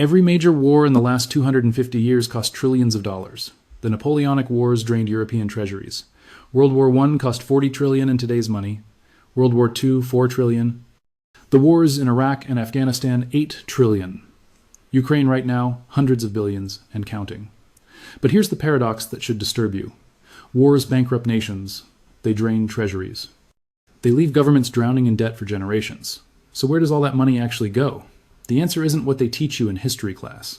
Every major war in the last 250 years cost trillions of dollars. The Napoleonic Wars drained European treasuries. World War I cost 40 trillion in today's money. World War II, 4 trillion. The wars in Iraq and Afghanistan, 8 trillion. Ukraine right now, hundreds of billions and counting. But here's the paradox that should disturb you. Wars bankrupt nations. They drain treasuries. They leave governments drowning in debt for generations. So where does all that money actually go? The answer isn't what they teach you in history class.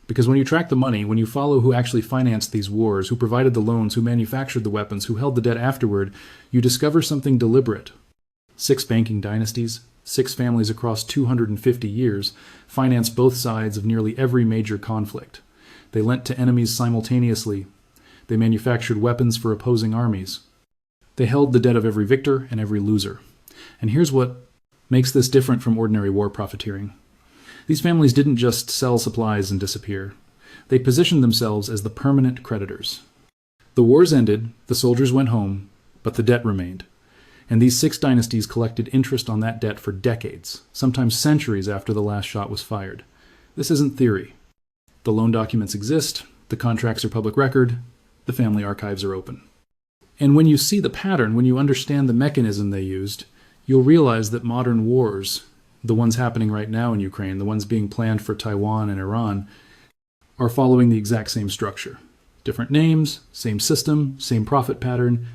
Because when you track the money, when you follow who actually financed these wars, who provided the loans, who manufactured the weapons, who held the debt afterward, you discover something deliberate. 6 banking dynasties, 6 families across 250 years, financed both sides of nearly every major conflict. They lent to enemies simultaneously. They manufactured weapons for opposing armies. They held the debt of every victor and every loser. And here's what makes this different from ordinary war profiteering. These families didn't just sell supplies and disappear. They positioned themselves as the permanent creditors. The wars ended, the soldiers went home, but the debt remained. And these 6 dynasties collected interest on that debt for decades, sometimes centuries after the last shot was fired. This isn't theory. The loan documents exist, the contracts are public record, the family archives are open. And when you see the pattern, when you understand the mechanism they used, you'll realize that modern wars, the ones happening right now in Ukraine, the ones being planned for Taiwan and Iran, are following the exact same structure. Different names, same system, same profit pattern.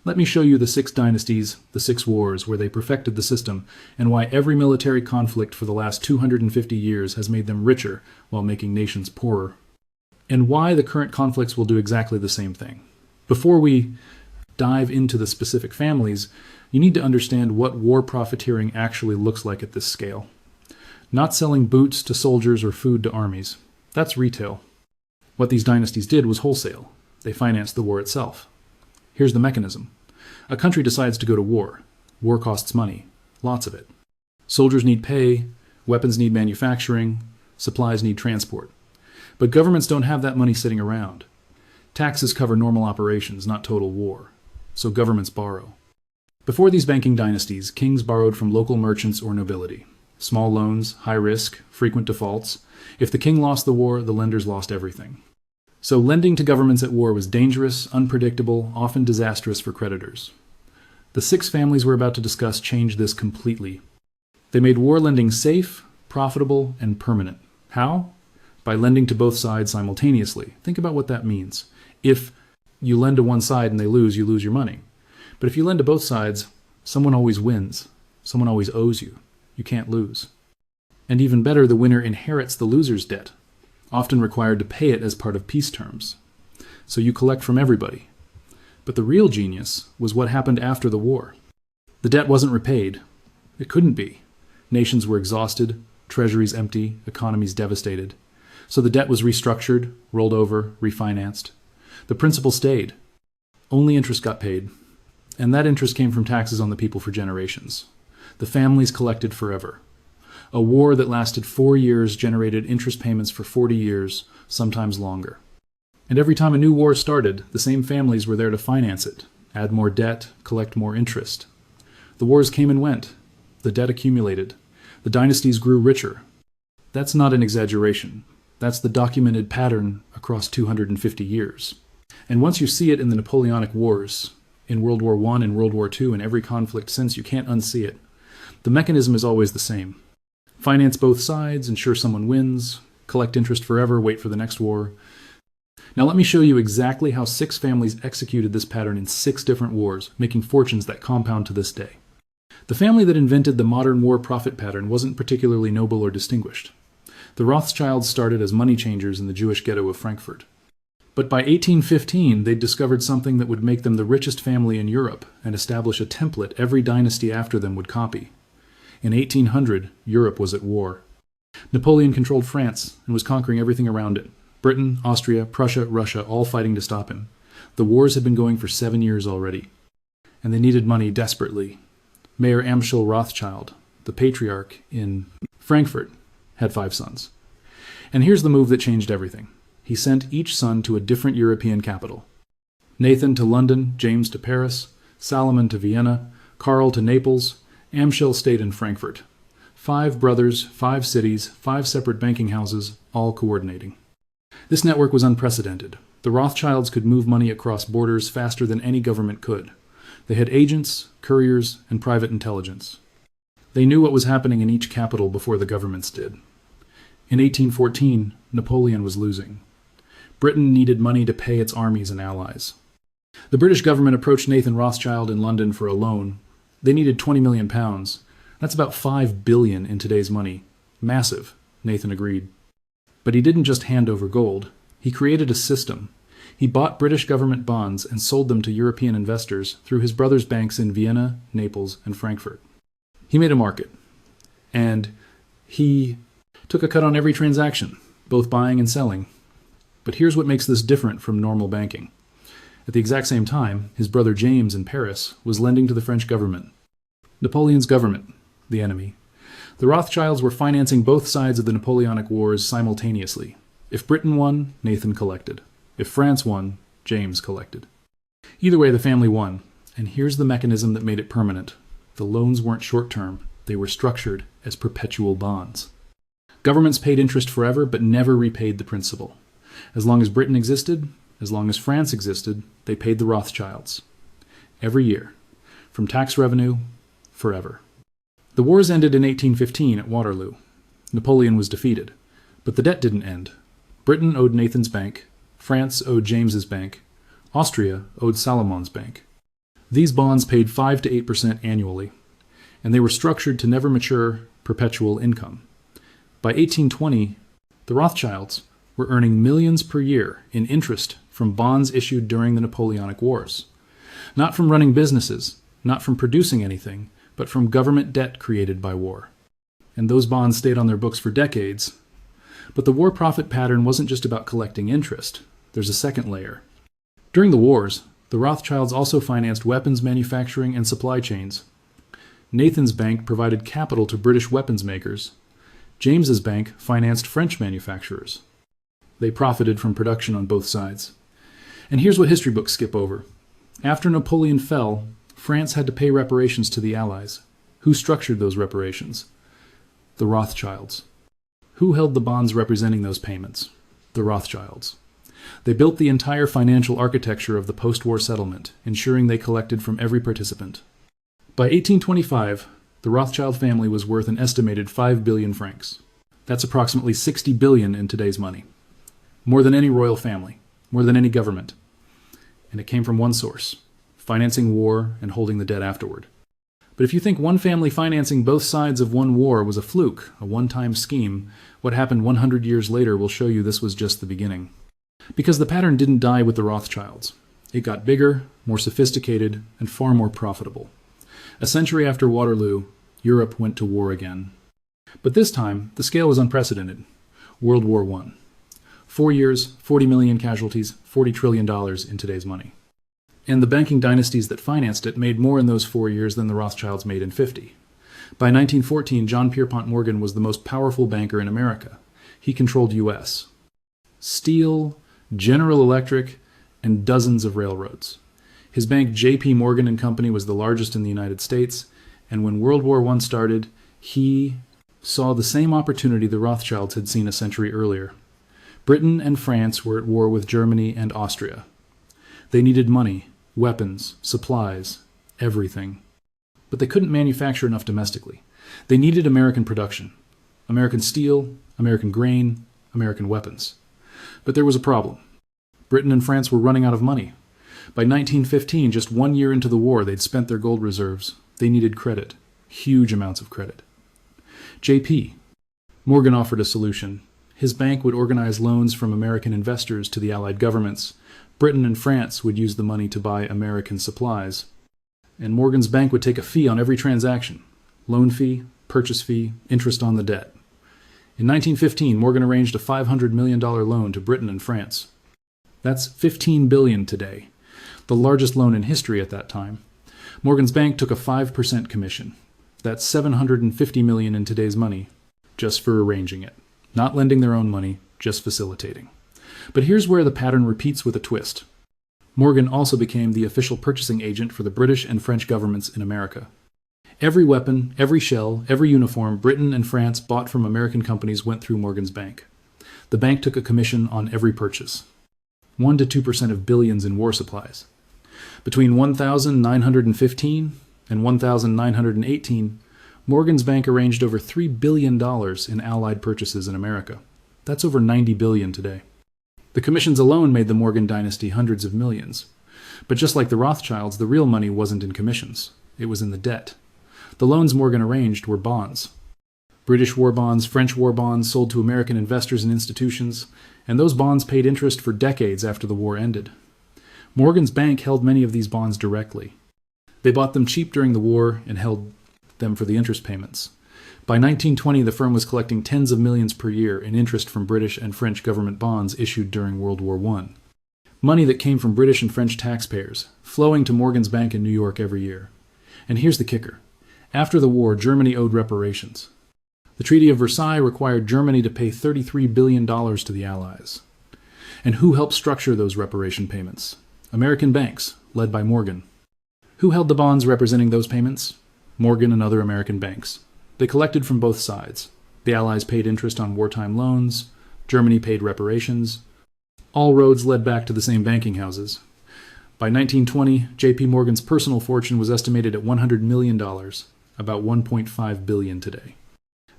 Let me show you the 6 dynasties, the 6 wars, where they perfected the system, and why every military conflict for the last 250 years has made them richer while making nations poorer. And why the current conflicts will do exactly the same thing. Before we dive into the specific families, you need to understand what war profiteering actually looks like at this scale. Not selling boots to soldiers or food to armies. That's retail. What these dynasties did was wholesale. They financed the war itself. Here's the mechanism. A country decides to go to war. War costs money. Lots of it. Soldiers need pay, weapons need manufacturing, supplies need transport. But governments don't have that money sitting around. Taxes cover normal operations, not total war. So governments borrow. Before these banking dynasties, kings borrowed from local merchants or nobility. Small loans, high risk, frequent defaults. If the king lost the war, the lenders lost everything. So lending to governments at war was dangerous, unpredictable, often disastrous for creditors. The 6 families we're about to discuss changed this completely. They made war lending safe, profitable, and permanent. How? By lending to both sides simultaneously. Think about what that means. If you lend to one side and they lose, you lose your money. But if you lend to both sides, someone always wins. Someone always owes you. You can't lose. And even better, the winner inherits the loser's debt, often required to pay it as part of peace terms. So you collect from everybody. But the real genius was what happened after the war. The debt wasn't repaid. It couldn't be. Nations were exhausted, treasuries empty, economies devastated. So the debt was restructured, rolled over, refinanced. The principal stayed. Only interest got paid. And that interest came from taxes on the people for generations. The families collected forever. A war that lasted 4 years generated interest payments for 40 years, sometimes longer. And every time a new war started, the same families were there to finance it, add more debt, collect more interest. The wars came and went. The debt accumulated. The dynasties grew richer. That's not an exaggeration. That's the documented pattern across 250 years. And once you see it in the Napoleonic Wars, in World War I and World War II, and every conflict since, you can't unsee it. The mechanism is always the same. Finance both sides, ensure someone wins, collect interest forever, wait for the next war. Now let me show you exactly how 6 families executed this pattern in 6 different wars, making fortunes that compound to this day. The family that invented the modern war profit pattern wasn't particularly noble or distinguished. The Rothschilds started as money changers in the Jewish ghetto of Frankfurt. But by 1815, they'd discovered something that would make them the richest family in Europe and establish a template every dynasty after them would copy. In 1800, Europe was at war. Napoleon controlled France and was conquering everything around it. Britain, Austria, Prussia, Russia, all fighting to stop him. The wars had been going for 7 years already. And they needed money desperately. Mayor Amschel Rothschild, the patriarch in Frankfurt, had 5 sons. And here's the move that changed everything. He sent each son to a different European capital. Nathan to London, James to Paris, Salomon to Vienna, Karl to Naples. Amschel stayed in Frankfurt. 5 brothers, 5 cities, 5 separate banking houses, all coordinating. This network was unprecedented. The Rothschilds could move money across borders faster than any government could. They had agents, couriers, and private intelligence. They knew what was happening in each capital before the governments did. In 1814, Napoleon was losing. Britain needed money to pay its armies and allies. The British government approached Nathan Rothschild in London for a loan. They needed £20 million. That's about $5 billion in today's money. Massive, Nathan agreed. But he didn't just hand over gold. He created a system. He bought British government bonds and sold them to European investors through his brother's banks in Vienna, Naples, and Frankfurt. He made a market. And he took a cut on every transaction, both buying and selling. But here's what makes this different from normal banking. At the exact same time, his brother James in Paris was lending to the French government. Napoleon's government, the enemy. The Rothschilds were financing both sides of the Napoleonic Wars simultaneously. If Britain won, Nathan collected. If France won, James collected. Either way, the family won. And here's the mechanism that made it permanent. The loans weren't short-term. They were structured as perpetual bonds. Governments paid interest forever, but never repaid the principal. As long as Britain existed, as long as France existed, they paid the Rothschilds. Every year. From tax revenue, forever. The wars ended in 1815 at Waterloo. Napoleon was defeated. But the debt didn't end. Britain owed Nathan's bank. France owed James's bank. Austria owed Salomon's bank. These bonds paid 5 to 8% annually, and they were structured to never mature perpetual income. By 1820, the Rothschilds were earning millions per year in interest from bonds issued during the Napoleonic Wars. Not from running businesses, not from producing anything, but from government debt created by war. And those bonds stayed on their books for decades. But the war profit pattern wasn't just about collecting interest. There's a second layer. During the wars, the Rothschilds also financed weapons manufacturing and supply chains. Nathan's bank provided capital to British weapons makers. James's bank financed French manufacturers. They profited from production on both sides. And here's what history books skip over. After Napoleon fell, France had to pay reparations to the Allies. Who structured those reparations? The Rothschilds. Who held the bonds representing those payments? The Rothschilds. They built the entire financial architecture of the post-war settlement, ensuring they collected from every participant. By 1825, the Rothschild family was worth an estimated 5 billion francs. That's approximately 60 billion in today's money. More than any royal family, more than any government. And it came from one source, financing war and holding the debt afterward. But if you think one family financing both sides of one war was a fluke, a one-time scheme, what happened 100 years later will show you this was just the beginning. Because the pattern didn't die with the Rothschilds. It got bigger, more sophisticated, and far more profitable. A century after Waterloo, Europe went to war again. But this time, the scale was unprecedented. World War I. 4 years, 40 million casualties, $40 trillion in today's money. And the banking dynasties that financed it made more in those 4 years than the Rothschilds made in 50. By 1914, John Pierpont Morgan was the most powerful banker in America. He controlled U.S. steel, General Electric, and dozens of railroads. His bank J.P. Morgan and Company was the largest in the United States, and when World War I started, he saw the same opportunity the Rothschilds had seen a century earlier. Britain and France were at war with Germany and Austria. They needed money, weapons, supplies, everything. But they couldn't manufacture enough domestically. They needed American production. American steel, American grain, American weapons. But there was a problem. Britain and France were running out of money. By 1915, just 1 year into the war, they'd spent their gold reserves. They needed credit. Huge amounts of credit. J.P. Morgan offered a solution. His bank would organize loans from American investors to the Allied governments. Britain and France would use the money to buy American supplies. And Morgan's bank would take a fee on every transaction. Loan fee, purchase fee, interest on the debt. In 1915, Morgan arranged a $500 million loan to Britain and France. That's $15 billion today, the largest loan in history at that time. Morgan's bank took a 5% commission. That's $750 million in today's money, just for arranging it. Not lending their own money, just facilitating. But here's where the pattern repeats with a twist. Morgan also became the official purchasing agent for the British and French governments in America. Every weapon, every shell, every uniform Britain and France bought from American companies went through Morgan's bank. The bank took a commission on every purchase, 1 to 2% of billions in war supplies. Between 1915 and 1918, Morgan's bank arranged over $3 billion in Allied purchases in America. That's over $90 billion today. The commissions alone made the Morgan dynasty hundreds of millions. But just like the Rothschilds, the real money wasn't in commissions. It was in the debt. The loans Morgan arranged were bonds. British war bonds, French war bonds sold to American investors and institutions, and those bonds paid interest for decades after the war ended. Morgan's bank held many of these bonds directly. They bought them cheap during the war and held them for the interest payments. By 1920, the firm was collecting tens of millions per year in interest from British and French government bonds issued during World War I. Money that came from British and French taxpayers, flowing to Morgan's bank in New York every year. And here's the kicker. After the war, Germany owed reparations. The Treaty of Versailles required Germany to pay $33 billion to the Allies. And who helped structure those reparation payments? American banks, led by Morgan. Who held the bonds representing those payments? Morgan and other American banks. They collected from both sides. The Allies paid interest on wartime loans. Germany paid reparations. All roads led back to the same banking houses. By 1920, J.P. Morgan's personal fortune was estimated at $100 million, about $1.5 billion today.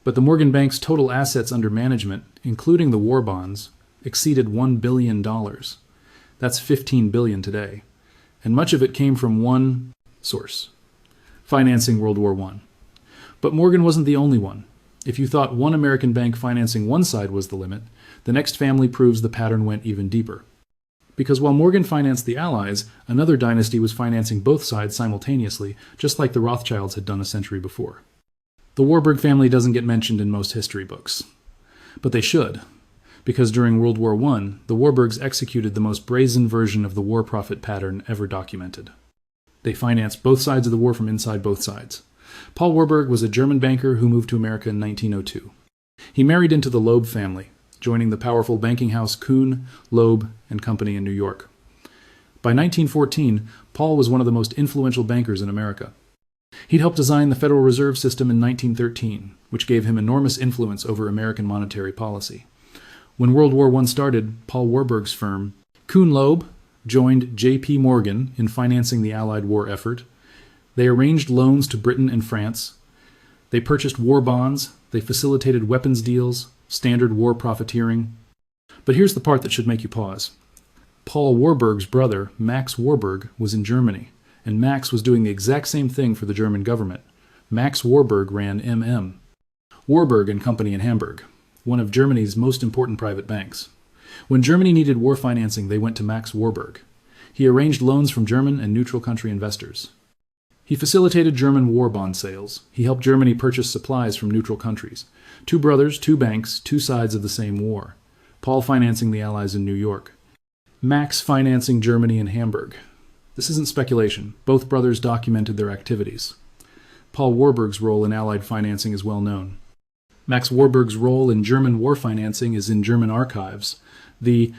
But the Morgan Bank's total assets under management, including the war bonds, exceeded $1 billion. That's $15 billion today. And much of it came from one source, financing World War I. But Morgan wasn't the only one. If you thought one American bank financing one side was the limit, the next family proves the pattern went even deeper. Because while Morgan financed the Allies, another dynasty was financing both sides simultaneously, just like the Rothschilds had done a century before. The Warburg family doesn't get mentioned in most history books. But they should, because during World War I, the Warburgs executed the most brazen version of the war profit pattern ever documented. They financed both sides of the war from inside both sides. Paul Warburg was a German banker who moved to America in 1902. He married into the Loeb family, joining the powerful banking house Kuhn, Loeb and Company in New York. By 1914, Paul was one of the most influential bankers in America. He'd helped design the Federal Reserve System in 1913, which gave him enormous influence over American monetary policy. When World War I started, Paul Warburg's firm, Kuhn Loeb, joined J.P. Morgan in financing the Allied war effort. They arranged loans to Britain and France. They purchased war bonds. They facilitated weapons deals, standard war profiteering. But here's the part that should make you pause. Paul Warburg's brother, Max Warburg, was in Germany, and Max was doing the exact same thing for the German government. Max Warburg ran MM, Warburg and Company in Hamburg, one of Germany's most important private banks. When Germany needed war financing, they went to Max Warburg. He arranged loans from German and neutral country investors. He facilitated German war bond sales. He helped Germany purchase supplies from neutral countries. Two brothers, two banks, two sides of the same war. Paul financing the Allies in New York. Max financing Germany in Hamburg. This isn't speculation. Both brothers documented their activities. Paul Warburg's role in Allied financing is well known. Max Warburg's role in German war financing is in German archives. The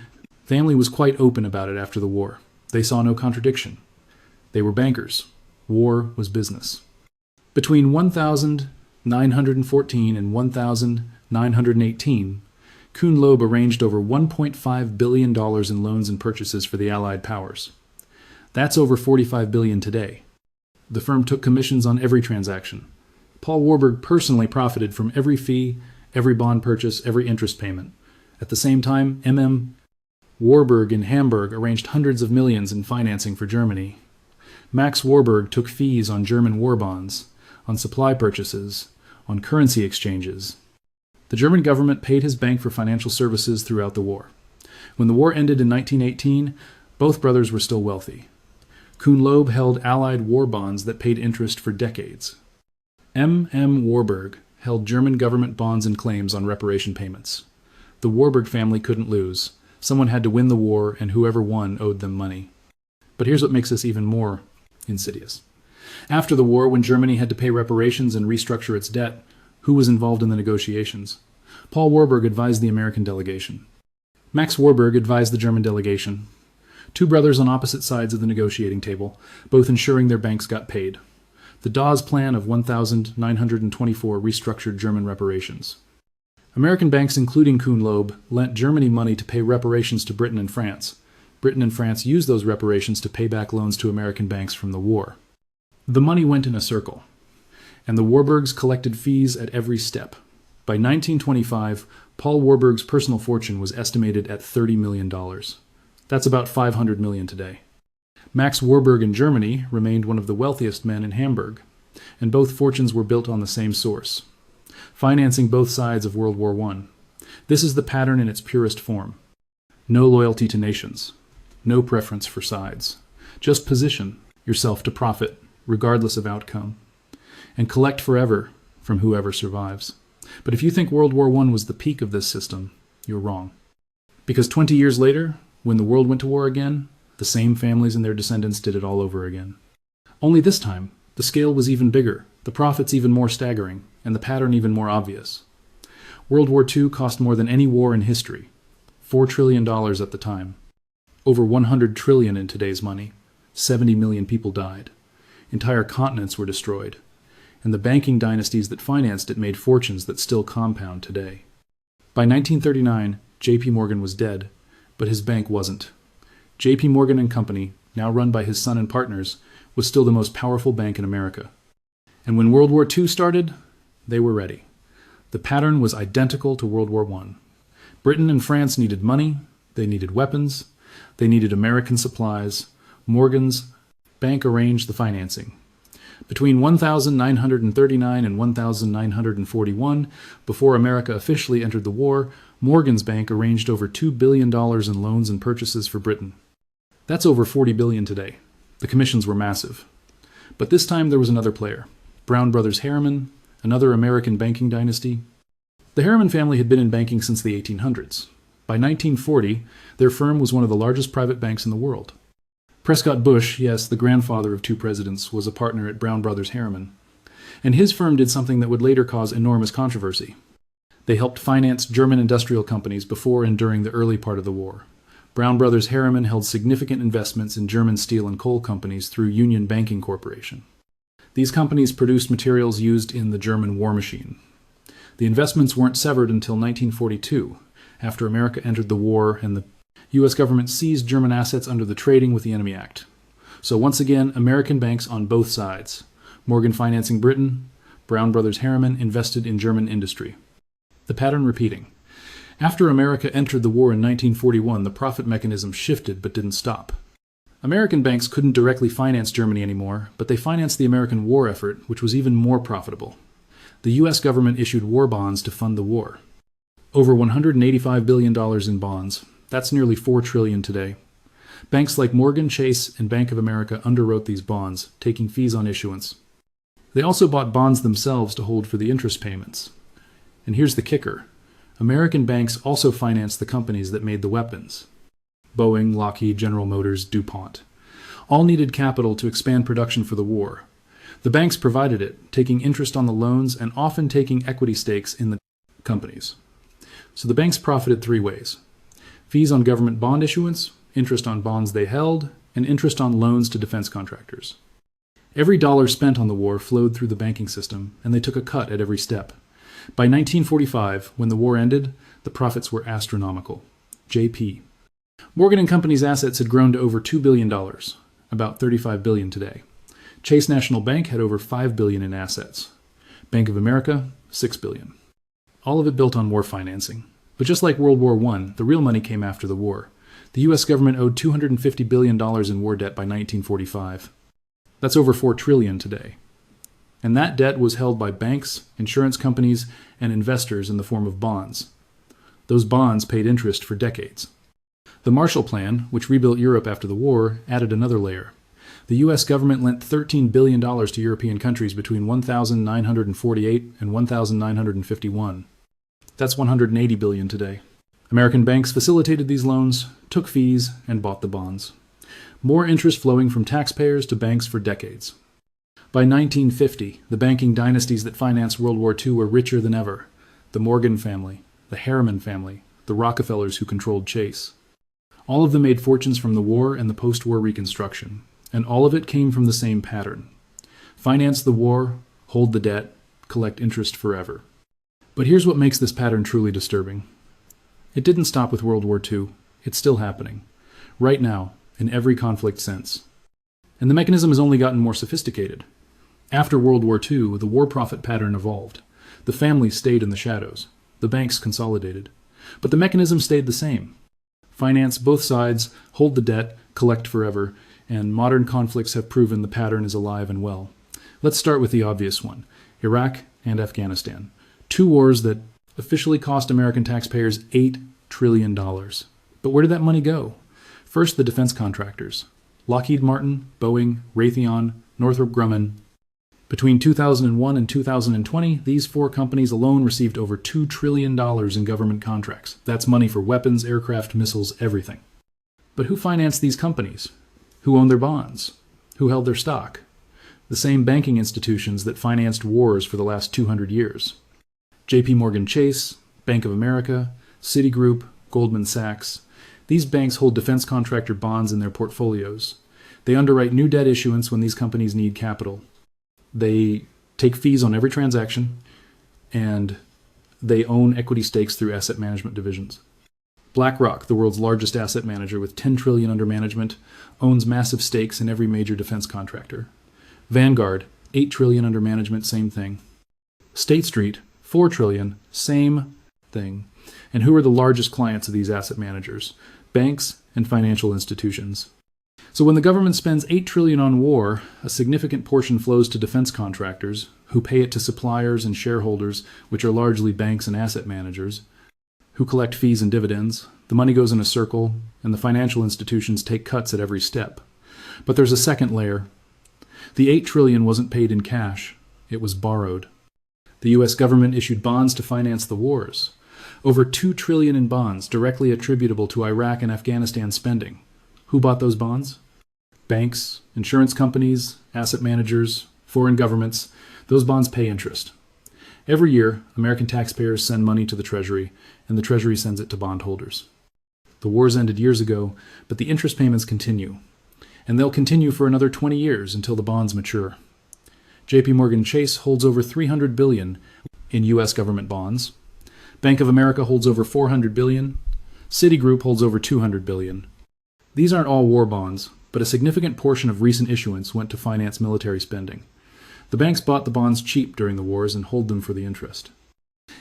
family was quite open about it after the war. They saw no contradiction. They were bankers. War was business. Between 1914 and 1918, Kuhn Loeb arranged over $1.5 billion in loans and purchases for the Allied powers. That's over $45 billion today. The firm took commissions on every transaction. Paul Warburg personally profited from every fee, every bond purchase, every interest payment. At the same time, MM Warburg in Hamburg arranged hundreds of millions in financing for Germany. Max Warburg took fees on German war bonds, on supply purchases, on currency exchanges. The German government paid his bank for financial services throughout the war. When the war ended in 1918, both brothers were still wealthy. Kuhn Loeb held Allied war bonds that paid interest for decades. M.M. Warburg held German government bonds and claims on reparation payments. The Warburg family couldn't lose. Someone had to win the war, and whoever won owed them money. But here's what makes this even more insidious. After the war, when Germany had to pay reparations and restructure its debt, who was involved in the negotiations? Paul Warburg advised the American delegation. Max Warburg advised the German delegation. Two brothers on opposite sides of the negotiating table, both ensuring their banks got paid. The Dawes Plan of 1924 restructured German reparations. American banks, including Kuhn-Loeb, lent Germany money to pay reparations to Britain and France. Britain and France used those reparations to pay back loans to American banks from the war. The money went in a circle, and the Warburgs collected fees at every step. By 1925, Paul Warburg's personal fortune was estimated at $30 million. That's about $500 million today. Max Warburg in Germany remained one of the wealthiest men in Hamburg, and both fortunes were built on the same source, financing both sides of World War I. This is the pattern in its purest form. No loyalty to nations, no preference for sides. Just position yourself to profit, regardless of outcome, and collect forever from whoever survives. But if you think World War I was the peak of this system, you're wrong. Because 20 years later, when the world went to war again, the same families and their descendants did it all over again. Only this time, the scale was even bigger, the profits even more staggering, and the pattern even more obvious. World War II cost more than any war in history, $4 trillion at the time. Over 100 trillion in today's money. 70 million people died. Entire continents were destroyed. And the banking dynasties that financed it made fortunes that still compound today. By 1939, J.P. Morgan was dead, but his bank wasn't. J.P. Morgan and Company, now run by his son and partners, was still the most powerful bank in America. And when World War II started, they were ready. The pattern was identical to World War I. Britain and France needed money, they needed weapons, they needed American supplies. Morgan's bank arranged the financing. Between 1939 and 1941, before America officially entered the war, Morgan's bank arranged over $2 billion in loans and purchases for Britain. That's over $40 billion today. The commissions were massive. But this time there was another player, Brown Brothers Harriman, another American banking dynasty. The Harriman family had been in banking since the 1800s. By 1940, their firm was one of the largest private banks in the world. Prescott Bush, yes, the grandfather of two presidents, was a partner at Brown Brothers Harriman. And his firm did something that would later cause enormous controversy. They helped finance German industrial companies before and during the early part of the war. Brown Brothers Harriman held significant investments in German steel and coal companies through Union Banking Corporation. These companies produced materials used in the German war machine. The investments weren't severed until 1942, after America entered the war and the U.S. government seized German assets under the Trading with the Enemy Act. So once again, American banks on both sides. Morgan financing Britain, Brown Brothers Harriman invested in German industry. The pattern repeating. After America entered the war in 1941, the profit mechanism shifted but didn't stop. American banks couldn't directly finance Germany anymore, but they financed the American war effort, which was even more profitable. The U.S. government issued war bonds to fund the war. Over $185 billion in bonds. That's nearly $4 trillion today. Banks like Morgan, Chase, and Bank of America underwrote these bonds, taking fees on issuance. They also bought bonds themselves to hold for the interest payments. And here's the kicker. American banks also financed the companies that made the weapons. Boeing, Lockheed, General Motors, DuPont. All needed capital to expand production for the war. The banks provided it, taking interest on the loans and often taking equity stakes in the companies. So the banks profited three ways. Fees on government bond issuance, interest on bonds they held, and interest on loans to defense contractors. Every dollar spent on the war flowed through the banking system, and they took a cut at every step. By 1945, when the war ended, the profits were astronomical. JP. Morgan & Company's assets had grown to over $2 billion, about $35 billion today. Chase National Bank had over $5 billion in assets. Bank of America, $6 billion. All of it built on war financing. But just like World War I, the real money came after the war. The U.S. government owed $250 billion in war debt by 1945. That's over $4 trillion today. And that debt was held by banks, insurance companies, and investors in the form of bonds. Those bonds paid interest for decades. The Marshall Plan, which rebuilt Europe after the war, added another layer. The U.S. government lent $13 billion to European countries between 1948 and 1951. That's $180 billion today. American banks facilitated these loans, took fees, and bought the bonds. More interest flowing from taxpayers to banks for decades. By 1950, the banking dynasties that financed World War II were richer than ever. The Morgan family, the Harriman family, the Rockefellers who controlled Chase. All of them made fortunes from the war and the post-war Reconstruction, and all of it came from the same pattern. Finance the war, hold the debt, collect interest forever. But here's what makes this pattern truly disturbing. It didn't stop with World War II. It's still happening. Right now, in every conflict since. And the mechanism has only gotten more sophisticated. After World War II, the war profit pattern evolved. The families stayed in the shadows. The banks consolidated. But the mechanism stayed the same. Finance both sides, hold the debt, collect forever, and modern conflicts have proven the pattern is alive and well. Let's start with the obvious one, Iraq and Afghanistan. Two wars that officially cost American taxpayers $8 trillion. But where did that money go? First, the defense contractors. Lockheed Martin, Boeing, Raytheon, Northrop Grumman. Between 2001 and 2020, these four companies alone received over $2 trillion in government contracts. That's money for weapons, aircraft, missiles, everything. But who financed these companies? Who owned their bonds? Who held their stock? The same banking institutions that financed wars for the last 200 years. J.P. Morgan Chase, Bank of America, Citigroup, Goldman Sachs. These banks hold defense contractor bonds in their portfolios. They underwrite new debt issuance when these companies need capital. They take fees on every transaction, and they own equity stakes through asset management divisions. BlackRock, the world's largest asset manager with $10 trillion under management, owns massive stakes in every major defense contractor. Vanguard, $8 trillion under management, same thing. State Street, $4 trillion, same thing. And who are the largest clients of these asset managers? Banks and financial institutions. So when the government spends $8 trillion on war, a significant portion flows to defense contractors, who pay it to suppliers and shareholders, which are largely banks and asset managers, who collect fees and dividends. The money goes in a circle, and the financial institutions take cuts at every step. But there's a second layer. The $8 trillion wasn't paid in cash. It was borrowed. The U.S. government issued bonds to finance the wars. Over $2 trillion in bonds directly attributable to Iraq and Afghanistan spending. Who bought those bonds? Banks, insurance companies, asset managers, foreign governments. Those bonds pay interest. Every year, American taxpayers send money to the Treasury, and the Treasury sends it to bondholders. The wars ended years ago, but the interest payments continue. And they'll continue for another 20 years until the bonds mature. J.P. Morgan Chase holds over $300 billion in U.S. government bonds. Bank of America holds over $400 billion. Citigroup holds over $200 billion. These aren't all war bonds, but a significant portion of recent issuance went to finance military spending. The banks bought the bonds cheap during the wars and hold them for the interest.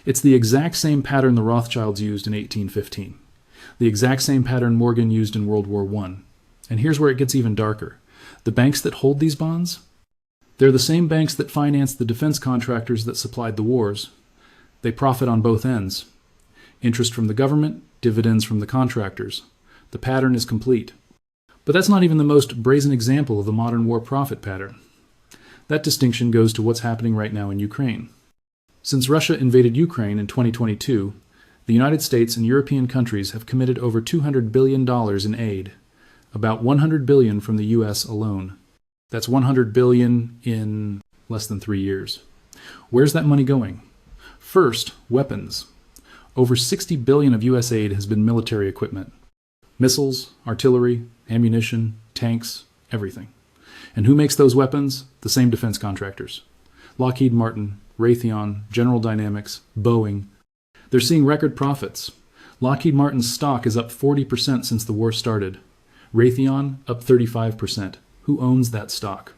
It's the exact same pattern the Rothschilds used in 1815. The exact same pattern Morgan used in World War I. And here's where it gets even darker. The banks that hold these bonds? They're the same banks that financed the defense contractors that supplied the wars. They profit on both ends. Interest from the government, dividends from the contractors. The pattern is complete. But that's not even the most brazen example of the modern war profit pattern. That distinction goes to what's happening right now in Ukraine. Since Russia invaded Ukraine in 2022, the United States and European countries have committed over $200 billion in aid, about $100 billion from the U.S. alone. That's $100 billion in less than 3 years. Where's that money going? First, weapons. Over $60 billion of U.S. aid has been military equipment. Missiles, artillery, ammunition, tanks, everything. And who makes those weapons? The same defense contractors. Lockheed Martin, Raytheon, General Dynamics, Boeing. They're seeing record profits. Lockheed Martin's stock is up 40% since the war started. Raytheon, up 35%. Who owns that stock?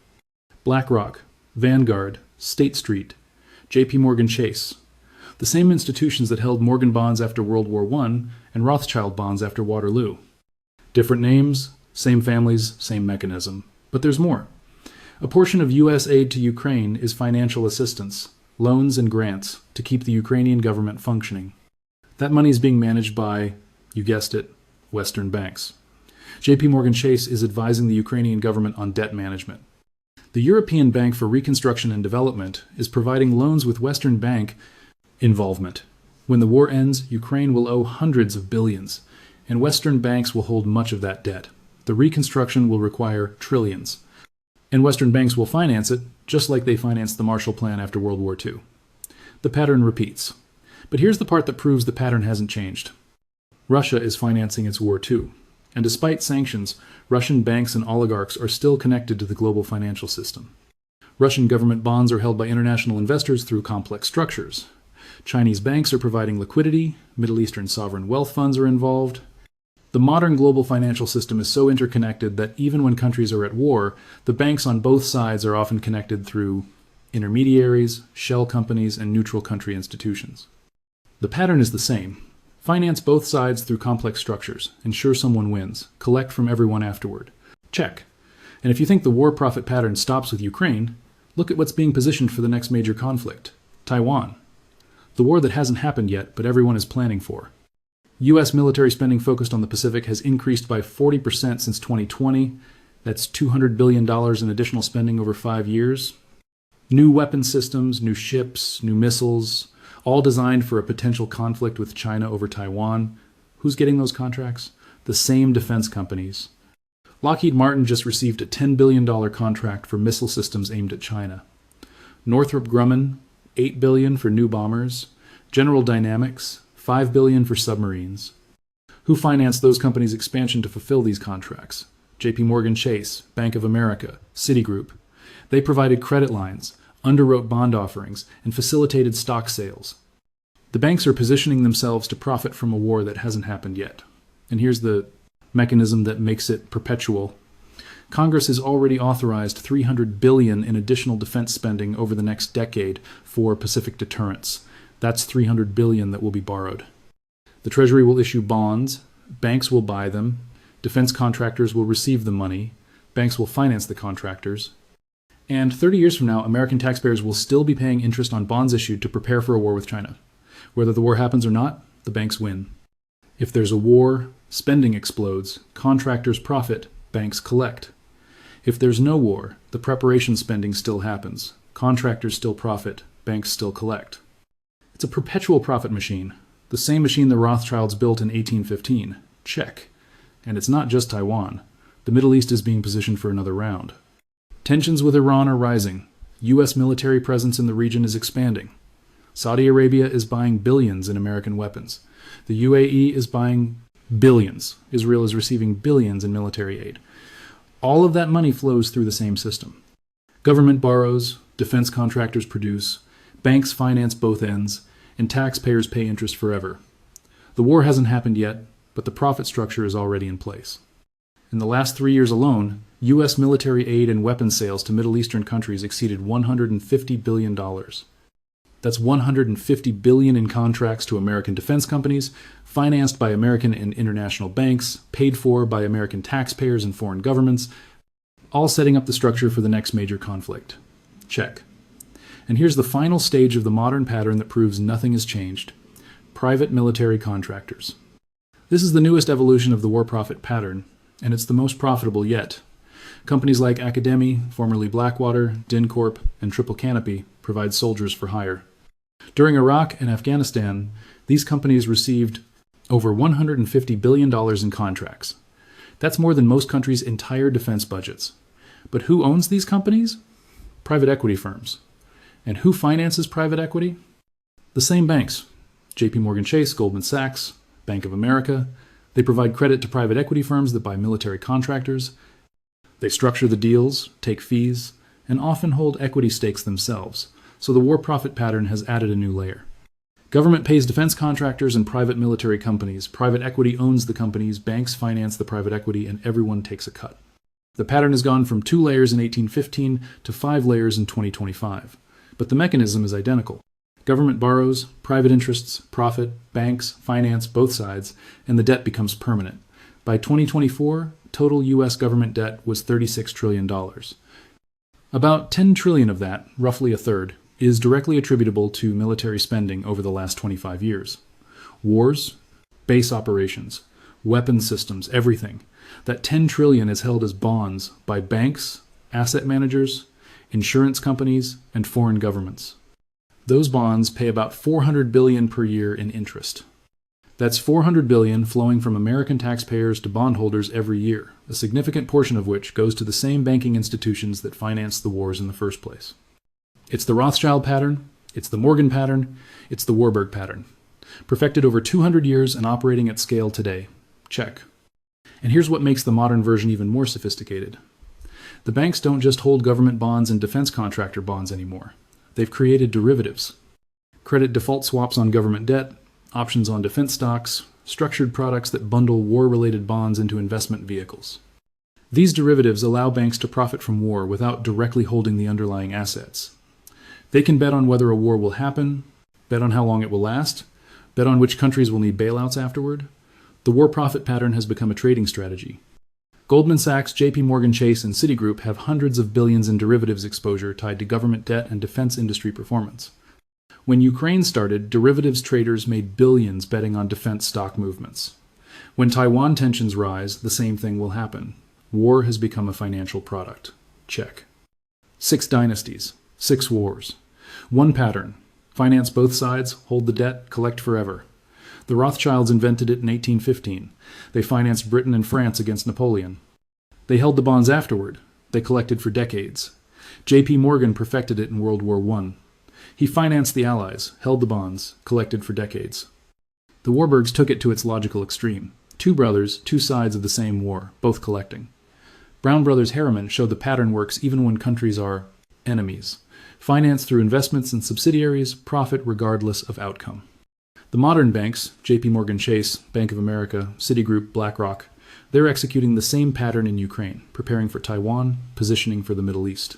BlackRock, Vanguard, State Street, J.P. Morgan Chase. The same institutions that held Morgan bonds after World War I and Rothschild bonds after Waterloo. Different names, same families, same mechanism. But there's more. A portion of U.S. aid to Ukraine is financial assistance, loans and grants, to keep the Ukrainian government functioning. That money is being managed by, you guessed it, Western banks. J.P. Morgan Chase is advising the Ukrainian government on debt management. The European Bank for Reconstruction and Development is providing loans with Western bank involvement. When the war ends, Ukraine will owe hundreds of billions, and Western banks will hold much of that debt. The reconstruction will require trillions. And Western banks will finance it, just like they financed the Marshall Plan after World War II. The pattern repeats. But here's the part that proves the pattern hasn't changed. Russia is financing its war too. And despite sanctions, Russian banks and oligarchs are still connected to the global financial system. Russian government bonds are held by international investors through complex structures. Chinese banks are providing liquidity. Middle Eastern sovereign wealth funds are involved. The modern global financial system is so interconnected that even when countries are at war, the banks on both sides are often connected through intermediaries, shell companies, and neutral country institutions. The pattern is the same. Finance both sides through complex structures. Ensure someone wins. Collect from everyone afterward. Check. And if you think the war profit pattern stops with Ukraine, look at what's being positioned for the next major conflict, Taiwan. The war that hasn't happened yet, but everyone is planning for. U.S. military spending focused on the Pacific has increased by 40% since 2020. That's $200 billion in additional spending over 5 years. New weapon systems, new ships, new missiles, all designed for a potential conflict with China over Taiwan. Who's getting those contracts? The same defense companies. Lockheed Martin just received a $10 billion contract for missile systems aimed at China. Northrop Grumman, $8 billion for new bombers. General Dynamics, $5 billion for submarines. Who financed those companies' expansion to fulfill these contracts? J.P. Morgan Chase, Bank of America, Citigroup. They provided credit lines, underwrote bond offerings, and facilitated stock sales. The banks are positioning themselves to profit from a war that hasn't happened yet. And here's the mechanism that makes it perpetual. Congress has already authorized $300 billion in additional defense spending over the next decade for Pacific deterrence. That's $300 billion that will be borrowed. The Treasury will issue bonds, banks will buy them, defense contractors will receive the money, banks will finance the contractors, and 30 years from now, American taxpayers will still be paying interest on bonds issued to prepare for a war with China. Whether the war happens or not, the banks win. If there's a war, spending explodes, contractors profit, banks collect. If there's no war, the preparation spending still happens, contractors still profit, banks still collect. It's a perpetual profit machine, the same machine the Rothschilds built in 1815. Check. And it's not just Taiwan. The Middle East is being positioned for another round. Tensions with Iran are rising. U.S. military presence in the region is expanding. Saudi Arabia is buying billions in American weapons. The UAE is buying billions. Israel is receiving billions in military aid. All of that money flows through the same system. Government borrows, defense contractors produce, banks finance both ends, and taxpayers pay interest forever. The war hasn't happened yet, but the profit structure is already in place. In the last 3 years alone, U.S. military aid and weapons sales to Middle Eastern countries exceeded $150 billion. That's $150 billion in contracts to American defense companies, financed by American and international banks, paid for by American taxpayers and foreign governments, all setting up the structure for the next major conflict. Check. And here's the final stage of the modern pattern that proves nothing has changed. Private military contractors. This is the newest evolution of the war profit pattern, and it's the most profitable yet. Companies like Academy, formerly Blackwater, DynCorp, and Triple Canopy provide soldiers for hire. During Iraq and Afghanistan, these companies received over $150 billion in contracts. That's more than most countries' entire defense budgets. But who owns these companies? Private equity firms. And who finances private equity? The same banks. J.P. Morgan Chase, Goldman Sachs, Bank of America. They provide credit to private equity firms that buy military contractors. They structure the deals, take fees, and often hold equity stakes themselves. So the war profit pattern has added a new layer. Government pays defense contractors and private military companies. Private equity owns the companies, banks finance the private equity, and everyone takes a cut. The pattern has gone from 2 layers in 1815 to 5 layers in 2025. But the mechanism is identical. Government borrows, private interests, profit, banks, finance both sides, and the debt becomes permanent. By 2024, total U.S. government debt was $36 trillion. About $10 trillion of that, roughly a third, is directly attributable to military spending over the last 25 years. Wars, base operations, weapons systems, everything. That $10 trillion is held as bonds by banks, asset managers, insurance companies, and foreign governments. Those bonds pay about $400 billion per year in interest. That's $400 billion flowing from American taxpayers to bondholders every year, a significant portion of which goes to the same banking institutions that financed the wars in the first place. It's the Rothschild pattern, it's the Morgan pattern, it's the Warburg pattern. Perfected over 200 years and operating at scale today. Check. And here's what makes the modern version even more sophisticated. The banks don't just hold government bonds and defense contractor bonds anymore. They've created derivatives. Credit default swaps on government debt, options on defense stocks, structured products that bundle war-related bonds into investment vehicles. These derivatives allow banks to profit from war without directly holding the underlying assets. They can bet on whether a war will happen, bet on how long it will last, bet on which countries will need bailouts afterward. The war profit pattern has become a trading strategy. Goldman Sachs, JP Morgan Chase, and Citigroup have hundreds of billions in derivatives exposure tied to government debt and defense industry performance. When Ukraine started, derivatives traders made billions betting on defense stock movements. When Taiwan tensions rise, the same thing will happen. War has become a financial product. Check. 6 dynasties, 6 wars. One pattern. Finance both sides, hold the debt, collect forever. The Rothschilds invented it in 1815. They financed Britain and France against Napoleon. They held the bonds afterward. They collected for decades. J.P. Morgan perfected it in World War I. He financed the Allies, held the bonds, collected for decades. The Warburgs took it to its logical extreme. 2 brothers, 2 sides of the same war, both collecting. Brown Brothers Harriman showed the pattern works even when countries are enemies. Finance through investments in subsidiaries, profit regardless of outcome. The modern banks, JP Morgan Chase, Bank of America, Citigroup, BlackRock, they're executing the same pattern in Ukraine, preparing for Taiwan, positioning for the Middle East.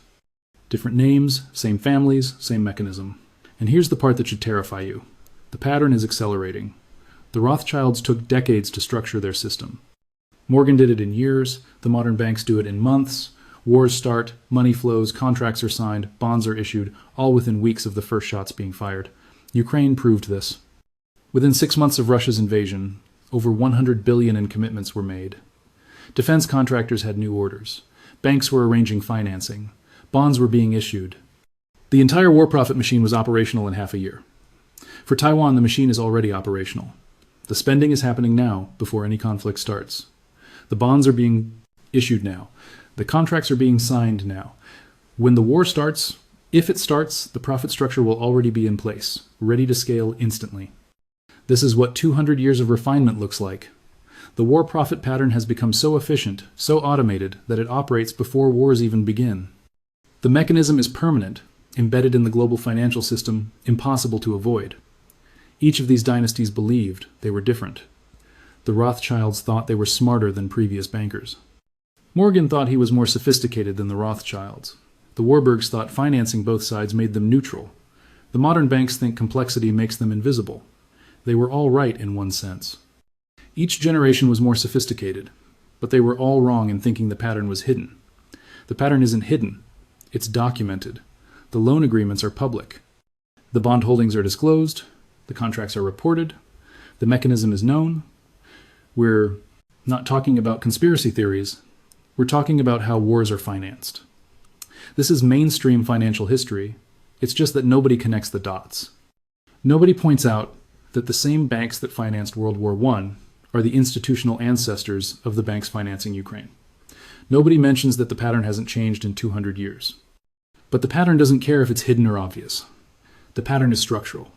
Different names, same families, same mechanism. And here's the part that should terrify you. The pattern is accelerating. The Rothschilds took decades to structure their system. Morgan did it in years, the modern banks do it in months. Wars start, money flows, contracts are signed, bonds are issued, all within weeks of the first shots being fired. Ukraine proved this. Within 6 months of Russia's invasion, over $100 billion in commitments were made. Defense contractors had new orders. Banks were arranging financing. Bonds were being issued. The entire war profit machine was operational in half a year. For Taiwan, the machine is already operational. The spending is happening now, before any conflict starts. The bonds are being issued now. The contracts are being signed now. When the war starts, if it starts, the profit structure will already be in place, ready to scale instantly. This is what 200 years of refinement looks like. The war profit pattern has become so efficient, so automated, that it operates before wars even begin. The mechanism is permanent, embedded in the global financial system, impossible to avoid. Each of these dynasties believed they were different. The Rothschilds thought they were smarter than previous bankers. Morgan thought he was more sophisticated than the Rothschilds. The Warburgs thought financing both sides made them neutral. The modern banks think complexity makes them invisible. They were all right in one sense. Each generation was more sophisticated, but they were all wrong in thinking the pattern was hidden. The pattern isn't hidden. It's documented. The loan agreements are public. The bond holdings are disclosed. The contracts are reported. The mechanism is known. We're not talking about conspiracy theories. We're talking about how wars are financed. This is mainstream financial history. It's just that nobody connects the dots. Nobody points out that the same banks that financed World War I are the institutional ancestors of the banks financing Ukraine. Nobody mentions that the pattern hasn't changed in 200 years. But the pattern doesn't care if it's hidden or obvious. The pattern is structural.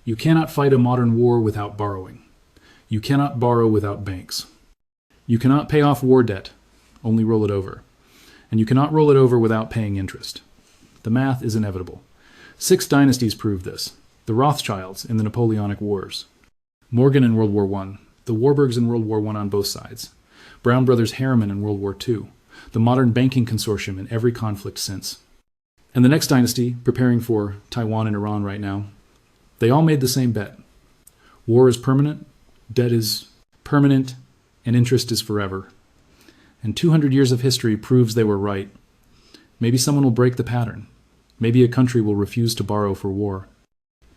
You cannot fight a modern war without borrowing. You cannot borrow without banks. You cannot pay off war debt, only roll it over. And you cannot roll it over without paying interest. The math is inevitable. 6 dynasties prove this. The Rothschilds in the Napoleonic Wars. Morgan in World War I. The Warburgs in World War I on both sides. Brown Brothers Harriman in World War II. The modern banking consortium in every conflict since. And the next dynasty, preparing for Taiwan and Iran right now, they all made the same bet. War is permanent, debt is permanent, and interest is forever. And 200 years of history proves they were right. Maybe someone will break the pattern. Maybe a country will refuse to borrow for war.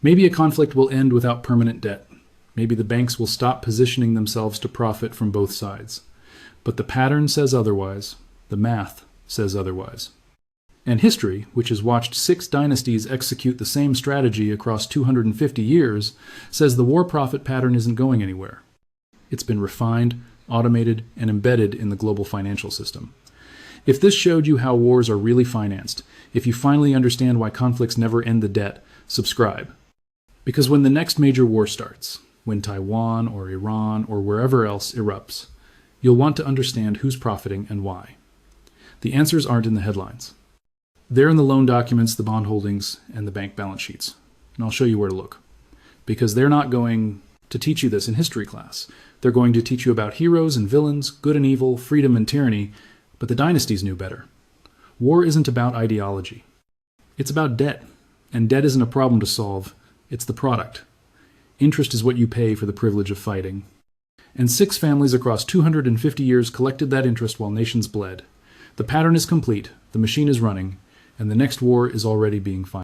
Maybe a conflict will end without permanent debt. Maybe the banks will stop positioning themselves to profit from both sides. But the pattern says otherwise. The math says otherwise. And history, which has watched 6 dynasties execute the same strategy across 250 years, says the war profit pattern isn't going anywhere. It's been refined, automated, and embedded in the global financial system. If this showed you how wars are really financed, if you finally understand why conflicts never end the debt, subscribe. Because when the next major war starts, when Taiwan or Iran or wherever else erupts, you'll want to understand who's profiting and why. The answers aren't in the headlines. They're in the loan documents, the bond holdings, and the bank balance sheets. And I'll show you where to look. Because they're not going to teach you this in history class. They're going to teach you about heroes and villains, good and evil, freedom and tyranny, but the dynasties knew better. War isn't about ideology. It's about debt. And debt isn't a problem to solve, it's the product. Interest is what you pay for the privilege of fighting. And 6 families across 250 years collected that interest while nations bled. The pattern is complete, the machine is running, and the next war is already being financed.